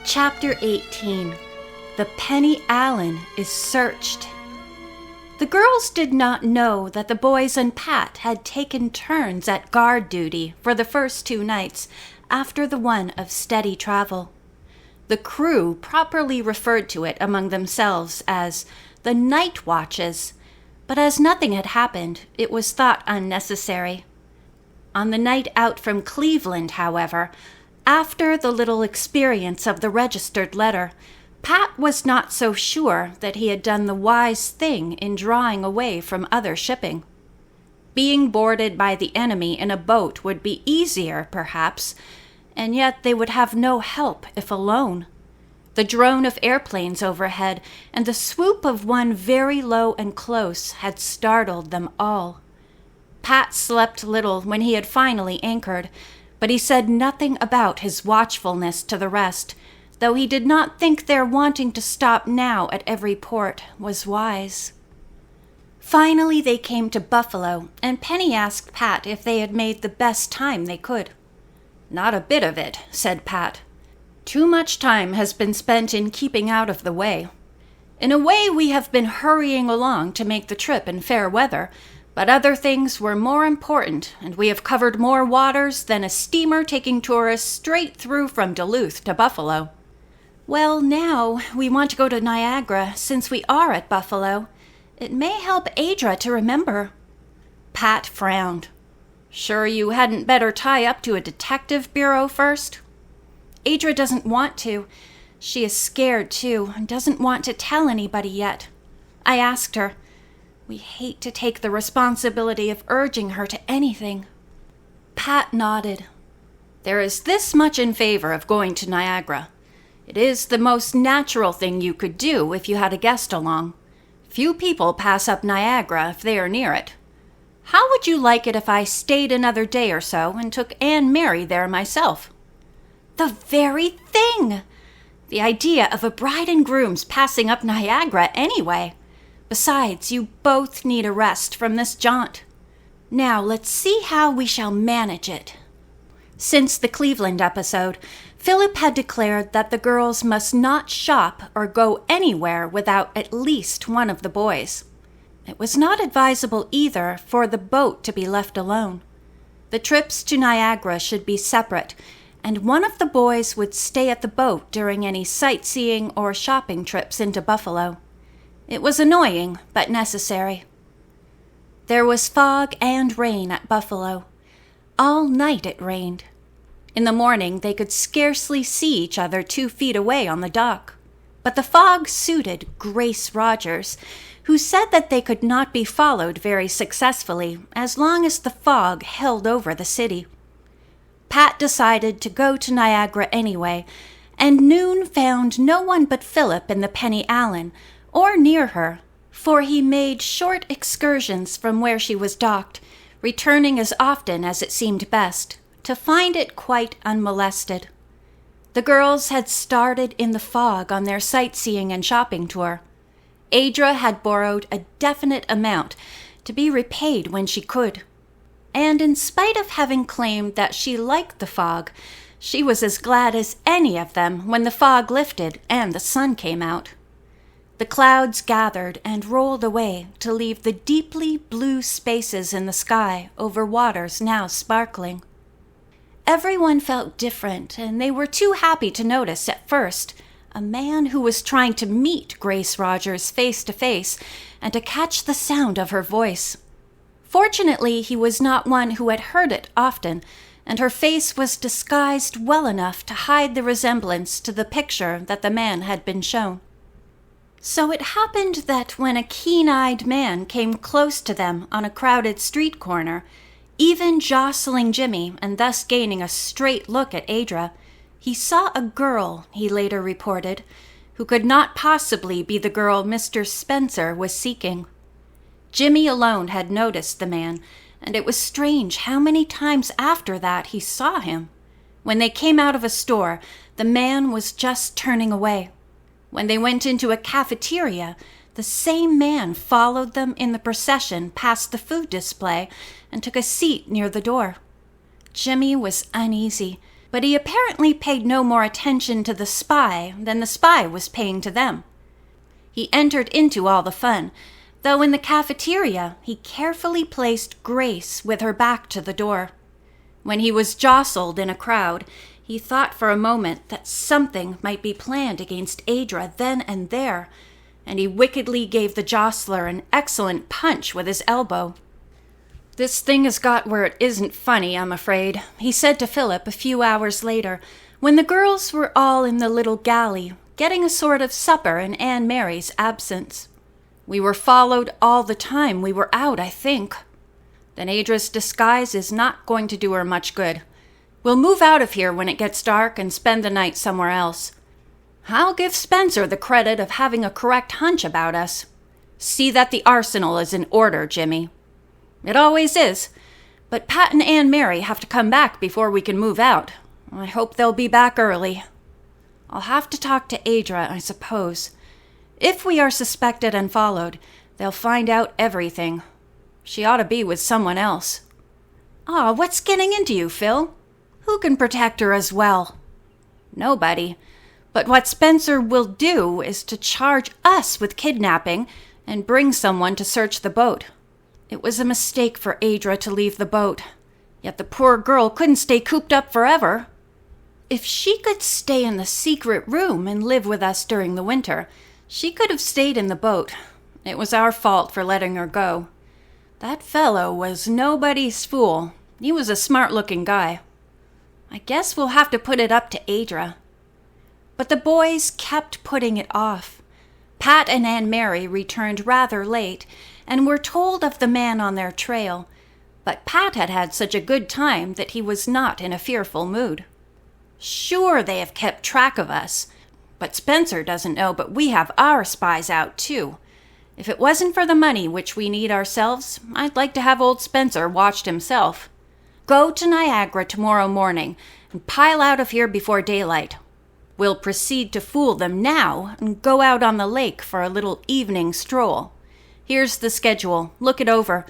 Chapter 18. The Penny Allen is Searched. The girls did not know that the boys and Pat had taken turns at guard duty for the first 2 nights after the one of steady travel. The crew properly referred to it among themselves as the night watches, but as nothing had happened, it was thought unnecessary. On the night out from Cleveland, however, after the little experience of the registered letter, Pat was not so sure that he had done the wise thing in drawing away from other shipping. Being boarded by the enemy in a boat would be easier, perhaps, and yet they would have no help if alone. The drone of airplanes overhead and the swoop of one very low and close had startled them all. Pat slept little when he had finally anchored, but he said nothing about his watchfulness to the rest, though he did not think their wanting to stop now at every port was wise. Finally they came to Buffalo, and Penny asked Pat if they had made the best time they could. "Not a bit of it," said Pat. "Too much time has been spent in keeping out of the way. In a way, we have been hurrying along to make the trip in fair weather, but other things were more important, and we have covered more waters than a steamer taking tourists straight through from Duluth to Buffalo." "Well, now we want to go to Niagara since we are at Buffalo. It may help Adra to remember." Pat frowned. "Sure you hadn't better tie up to a detective bureau first?" "Adra doesn't want to. She is scared, too, and doesn't want to tell anybody yet. I asked her. We hate to take the responsibility of urging her to anything." Pat nodded. "There is this much in favor of going to Niagara. It is the most natural thing you could do if you had a guest along. Few people pass up Niagara if they are near it. How would you like it if I stayed another day or so and took Anne Mary there myself?" "The very thing! The idea of a bride and groom's passing up Niagara anyway. Besides, you both need a rest from this jaunt. Now let's see how we shall manage it." Since the Cleveland episode, Philip had declared that the girls must not shop or go anywhere without at least one of the boys. It was not advisable either for the boat to be left alone. The trips to Niagara should be separate, and one of the boys would stay at the boat during any sightseeing or shopping trips into Buffalo. It was annoying, but necessary. There was fog and rain at Buffalo. All night it rained. In the morning they could scarcely see each other 2 feet away on the dock. But the fog suited Grace Rogers, who said that they could not be followed very successfully as long as the fog held over the city. Pat decided to go to Niagara anyway, and noon found no one but Philip in the Penny Allen, or near her, for he made short excursions from where she was docked, returning as often as it seemed best, to find it quite unmolested. The girls had started in the fog on their sightseeing and shopping tour. Adra had borrowed a definite amount to be repaid when she could. And in spite of having claimed that she liked the fog, she was as glad as any of them when the fog lifted and the sun came out. The clouds gathered and rolled away to leave the deeply blue spaces in the sky over waters now sparkling. Everyone felt different, and they were too happy to notice at first a man who was trying to meet Grace Rogers face to face and to catch the sound of her voice. Fortunately, he was not one who had heard it often, and her face was disguised well enough to hide the resemblance to the picture that the man had been shown. So it happened that when a keen-eyed man came close to them on a crowded street corner, even jostling Jimmy and thus gaining a straight look at Adra, he saw a girl, he later reported, who could not possibly be the girl Mr. Spencer was seeking. Jimmy alone had noticed the man, and it was strange how many times after that he saw him. When they came out of a store, the man was just turning away. When they went into a cafeteria, the same man followed them in the procession past the food display and took a seat near the door. Jimmy was uneasy, but he apparently paid no more attention to the spy than the spy was paying to them. He entered into all the fun, though in the cafeteria he carefully placed Grace with her back to the door. When he was jostled in a crowd, he thought for a moment that something might be planned against Adra then and there, and he wickedly gave the jostler an excellent punch with his elbow. "This thing has got where it isn't funny, I'm afraid," he said to Philip a few hours later, when the girls were all in the little galley, getting a sort of supper in Anne Mary's absence. "We were followed all the time we were out, I think. Then Adra's disguise is not going to do her much good. We'll move out of here when it gets dark and spend the night somewhere else. I'll give Spencer the credit of having a correct hunch about us. See that the arsenal is in order, Jimmy." "It always is. But Pat and Anne Mary have to come back before we can move out. I hope they'll be back early. I'll have to talk to Adra, I suppose. If we are suspected and followed, they'll find out everything. She ought to be with someone else." "Aw, what's getting into you, Phil? Who can protect her as well?" "Nobody. But what Spencer will do is to charge us with kidnapping and bring someone to search the boat. It was a mistake for Adra to leave the boat, yet the poor girl couldn't stay cooped up forever. If she could stay in the secret room and live with us during the winter, she could have stayed in the boat. It was our fault for letting her go. That fellow was nobody's fool. He was a smart-looking guy. I guess we'll have to put it up to Adra." But the boys kept putting it off. Pat and Anne Mary returned rather late and were told of the man on their trail, but Pat had had such a good time that he was not in a fearful mood. "Sure, they have kept track of us, but Spencer doesn't know, but we have our spies out too. If it wasn't for the money which we need ourselves, I'd like to have old Spencer watched himself. Go to Niagara tomorrow morning and pile out of here before daylight. We'll proceed to fool them now and go out on the lake for a little evening stroll. Here's the schedule. Look it over.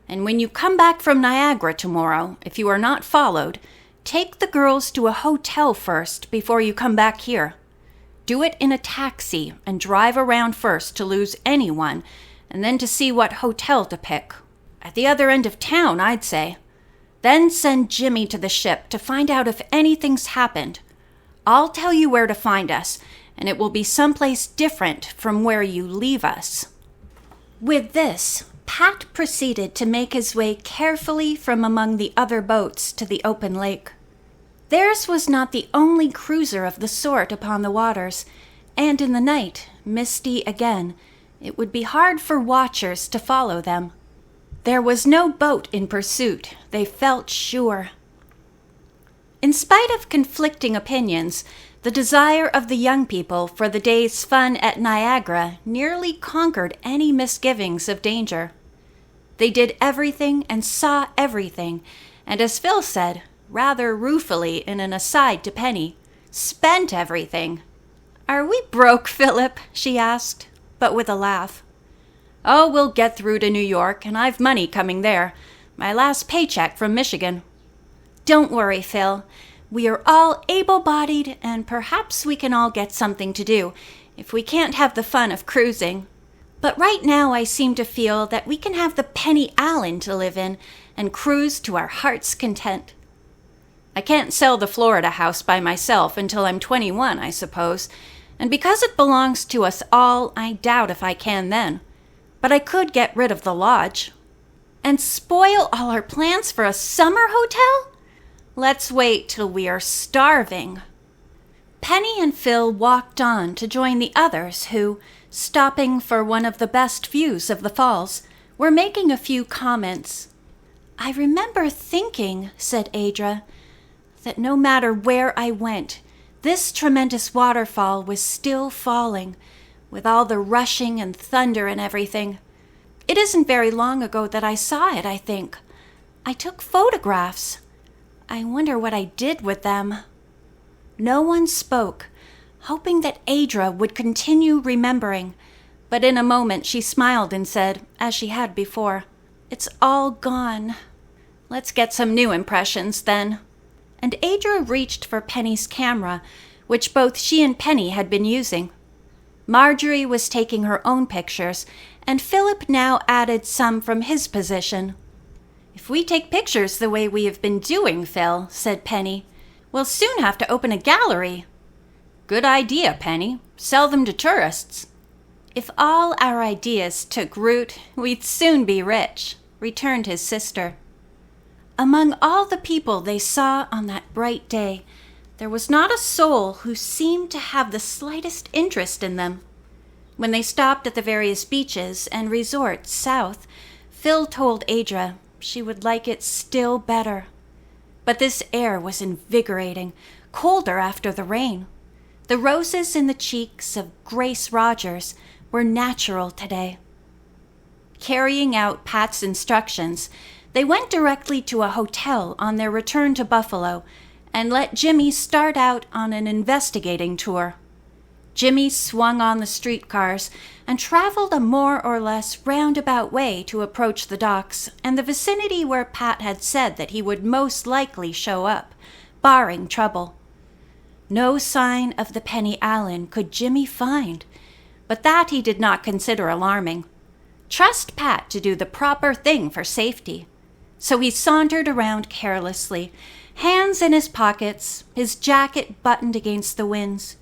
And when you come back from Niagara tomorrow, if you are not followed, take the girls to a hotel first before you come back here. Do it in a taxi and drive around first to lose anyone, and then to see what hotel to pick. At the other end of town, I'd say. Then send Jimmy to the ship to find out if anything's happened. I'll tell you where to find us, and it will be someplace different from where you leave us." With this, Pat proceeded to make his way carefully from among the other boats to the open lake. Theirs was not the only cruiser of the sort upon the waters, and in the night, misty again, it would be hard for watchers to follow them. There was no boat in pursuit, they felt sure. In spite of conflicting opinions, the desire of the young people for the day's fun at Niagara nearly conquered any misgivings of danger. They did everything and saw everything, and as Phil said, rather ruefully in an aside to Penny, spent everything. "Are we broke, Philip?" she asked, but with a laugh. "Oh, we'll get through to New York, and I've money coming there. My last paycheck from Michigan." "Don't worry, Phil. We are all able-bodied, and perhaps we can all get something to do, if we can't have the fun of cruising. But right now I seem to feel that we can have the Penny Allen to live in, and cruise to our heart's content. I can't sell the Florida house by myself until I'm 21, I suppose, and because it belongs to us all, I doubt if I can then. But I could get rid of the lodge." "And spoil all our plans for a summer hotel? Let's wait till we are starving." Penny and Phil walked on to join the others who, stopping for one of the best views of the falls, were making a few comments. "I remember thinking," said Adra, "that no matter where I went, this tremendous waterfall was still falling, with all the rushing and thunder and everything. It isn't very long ago that I saw it, I think. I took photographs. I wonder what I did with them." No one spoke, hoping that Adra would continue remembering, but in a moment she smiled and said, as she had before, "It's all gone. Let's get some new impressions, then." and Adra reached for Penny's camera, which both she and Penny had been using. Marjorie was taking her own pictures, and Philip now added some from his position. "If we take pictures the way we have been doing, Phil," said Penny, "we'll soon have to open a gallery." "Good idea, Penny. Sell them to tourists." "If all our ideas took root, we'd soon be rich," returned his sister. Among all the people they saw on that bright day, there was not a soul who seemed to have the slightest interest in them. When they stopped at the various beaches and resorts south, Phil told Adra she would like it still better. But this air was invigorating, colder after the rain. The roses in the cheeks of Grace Rogers were natural today. Carrying out Pat's instructions, they went directly to a hotel on their return to Buffalo and let Jimmy start out on an investigating tour. Jimmy swung on the streetcars and traveled a more or less roundabout way to approach the docks and the vicinity where Pat had said that he would most likely show up, barring trouble. No sign of the Penny Allen could Jimmy find, but that he did not consider alarming. Trust Pat to do the proper thing for safety. So he sauntered around carelessly, hands in his pockets, his jacket buttoned against the winds.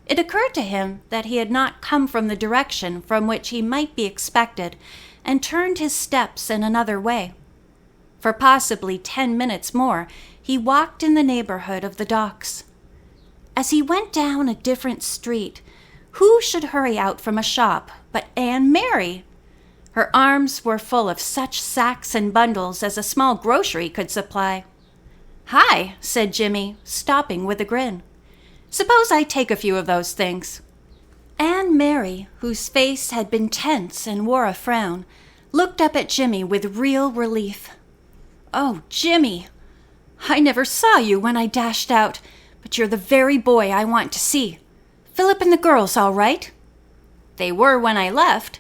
It occurred to him that he had not come from the direction from which he might be expected, and turned his steps in another way. For possibly 10 minutes more, he walked in the neighborhood of the docks. As he went down a different street, who should hurry out from a shop but Anne Mary? Her arms were full of such sacks and bundles as a small grocery could supply. "Hi," said Jimmy, stopping with a grin. "Suppose I take a few of those things." Anne Mary, whose face had been tense and wore a frown, looked up at Jimmy with real relief. "Oh, Jimmy, I never saw you when I dashed out, but you're the very boy I want to see. Philip and the girls all right?" "They were when I left.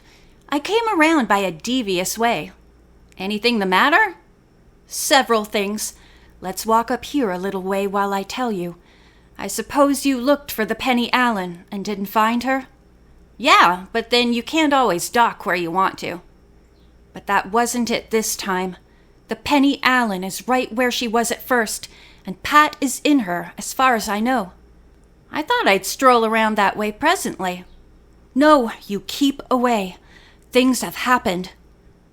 I came around by a devious way. Anything the matter?" "Several things. Let's walk up here a little way while I tell you. I suppose you looked for the Penny Allen and didn't find her?" "Yeah, but then you can't always dock where you want to." "But that wasn't it this time. The Penny Allen is right where she was at first, and Pat is in her, as far as I know." "I thought I'd stroll around that way presently." "No, you keep away. Things have happened."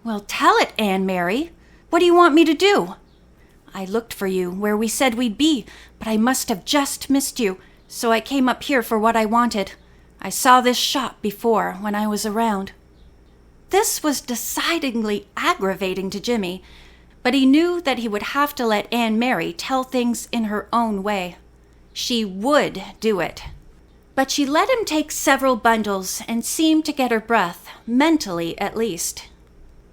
"Well, tell it, Anne Mary. What do you want me to do?" "I looked for you where we said we'd be, but I must have just missed you, so I came up here for what I wanted. I saw this shop before when I was around." This was decidedly aggravating to Jimmy, but he knew that he would have to let Anne Mary tell things in her own way. She would do it. But she let him take several bundles and seemed to get her breath, mentally at least.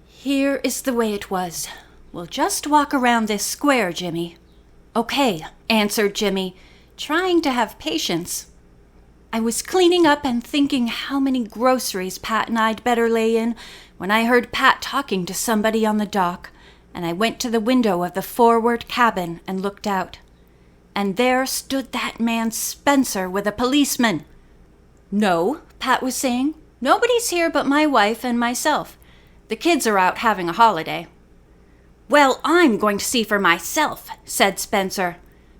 "Here is the way it was. We'll just walk around this square, Jimmy." "Okay," answered Jimmy, trying to have patience. "I was cleaning up and thinking how many groceries Pat and I'd better lay in when I heard Pat talking to somebody on the dock, and I went to the window of the forward cabin and looked out. And there stood that man Spencer with a policeman." "No," Pat was saying. "Nobody's here but my wife and myself. The kids are out having a holiday." "Well, I'm going to see for myself," said Spencer.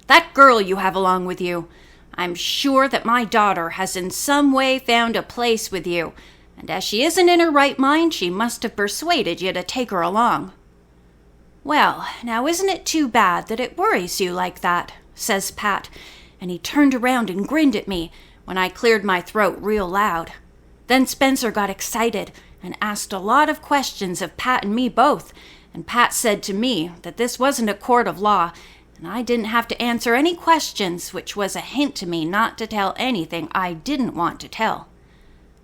"That girl you have along with you. I'm sure that my daughter has in some way found a place with you, and as she isn't in her right mind, she must have persuaded you to take her along." "Well, now isn't it too bad that it worries you like that?" says Pat, and he turned around and grinned at me when I cleared my throat real loud. Then Spencer got excited and asked a lot of questions of Pat and me both, and Pat said to me that this wasn't a court of law, and I didn't have to answer any questions, which was a hint to me not to tell anything I didn't want to tell.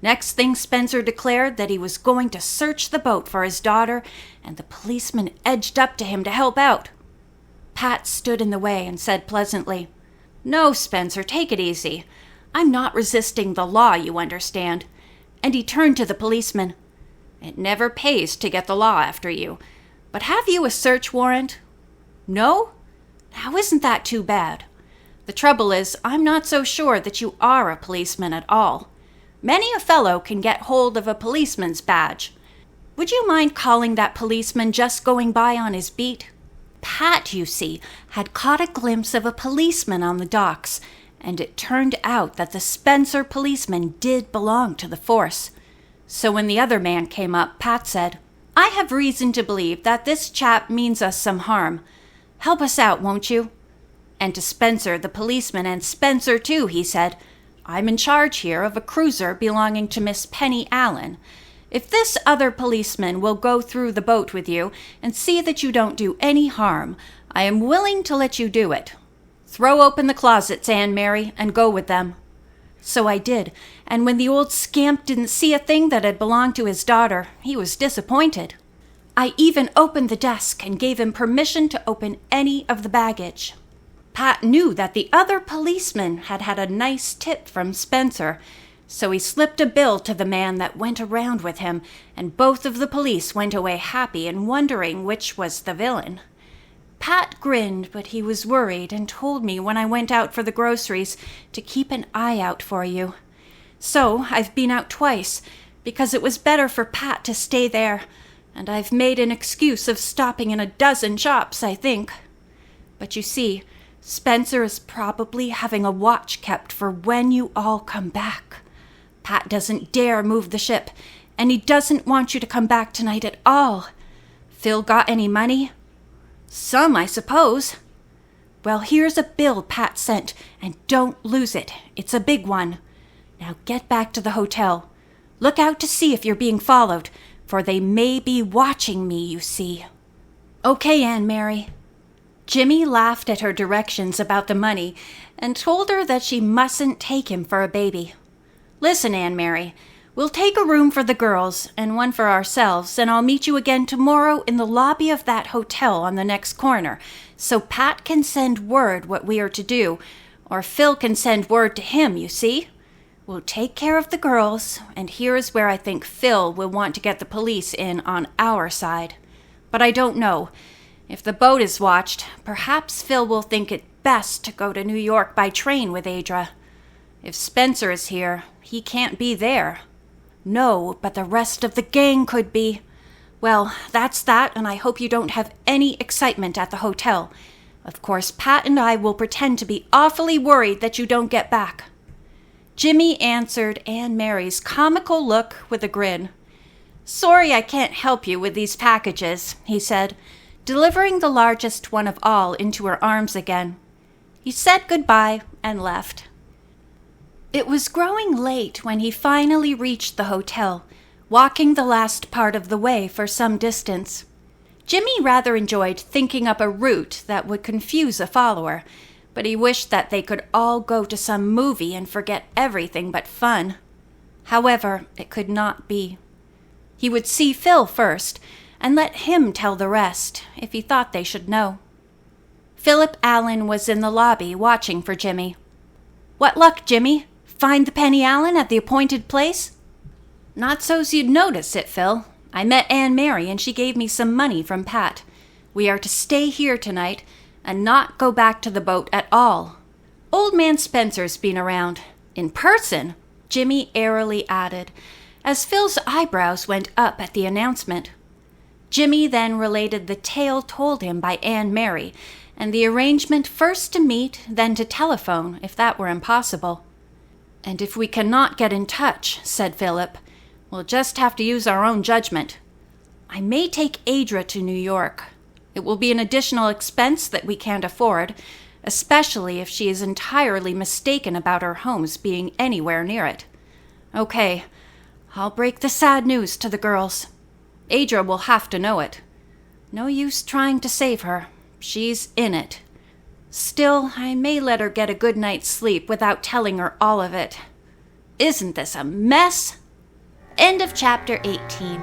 Next thing, Spencer declared that he was going to search the boat for his daughter, and the policeman edged up to him to help out. Pat stood in the way and said pleasantly, "No, Spencer, take it easy. I'm not resisting the law, you understand." And he turned to the policeman. "It never pays to get the law after you. But have you a search warrant?" "No?" Now isn't that too bad? The trouble is, I'm not so sure that you are a policeman at all. Many a fellow can get hold of a policeman's badge. Would you mind calling that policeman just going by on his beat? Pat, you see, had caught a glimpse of a policeman on the docks, and it turned out that the Spencer policeman did belong to the force. So when the other man came up, Pat said, "I have reason to believe that this chap means us some harm. Help us out, won't you?" And to Spencer, the policeman, and Spencer too, he said, "I'm in charge here of a cruiser belonging to Miss Penny Allen. If this other policeman will go through the boat with you and see that you don't do any harm, I am willing to let you do it. Throw open the closets, Anne Mary, and go with them." So I did, and when the old scamp didn't see a thing that had belonged to his daughter, he was disappointed. I even opened the desk and gave him permission to open any of the baggage. Pat knew that the other policeman had had a nice tip from Spencer, so he slipped a bill to the man that went around with him, and both of the police went away happy and wondering which was the villain. Pat grinned, but he was worried and told me when I went out for the groceries to keep an eye out for you. So I've been out twice, because it was better for Pat to stay there, and I've made an excuse of stopping in a dozen shops, I think. But you see, Spencer is probably having a watch kept for when you all come back. Pat doesn't dare move the ship, and he doesn't want you to come back tonight at all. Phil got any money? Some, I suppose. Well, here's a bill Pat sent, and don't lose it. It's a big one. Now get back to the hotel. Look out to see if you're being followed, for they may be watching me, you see. Okay, Anne Mary. Jimmy laughed at her directions about the money and told her that she mustn't take him for a baby. "Listen, Anne Mary, we'll take a room for the girls and one for ourselves, and I'll meet you again tomorrow in the lobby of that hotel on the next corner, so Pat can send word what we are to do, or Phil can send word to him, you see? We'll take care of the girls, and here is where I think Phil will want to get the police in on our side. But I don't know. If the boat is watched, perhaps Phil will think it best to go to New York by train with Adra. If Spencer is here, he can't be there. No, but the rest of the gang could be. Well, that's that, and I hope you don't have any excitement at the hotel. Of course, Pat and I will pretend to be awfully worried that you don't get back." Jimmy answered Anne Mary's comical look with a grin. "Sorry I can't help you with these packages," he said, delivering the largest one of all into her arms again. He said goodbye and left. It was growing late when he finally reached the hotel, walking the last part of the way for some distance. Jimmy rather enjoyed thinking up a route that would confuse a follower, but he wished that they could all go to some movie and forget everything but fun. However, it could not be. He would see Phil first, and let him tell the rest, if he thought they should know. Philip Allen was in the lobby watching for Jimmy. "What luck, Jimmy? Find the Penny Allen at the appointed place?" "Not so's you'd notice it, Phil. I met Anne Mary and she gave me some money from Pat. We are to stay here tonight and not go back to the boat at all. Old man Spencer's been around. In person," Jimmy airily added, as Phil's eyebrows went up at the announcement. Jimmy then related the tale told him by Anne Mary, and the arrangement first to meet, then to telephone, if that were impossible. "And if we cannot get in touch," said Philip, "we'll just have to use our own judgment. I may take Adra to New York. It will be an additional expense that we can't afford, especially if she is entirely mistaken about her home's being anywhere near it. Okay, I'll break the sad news to the girls. Adra will have to know it. No use trying to save her. She's in it. Still, I may let her get a good night's sleep without telling her all of it. Isn't this a mess?" End of chapter 18.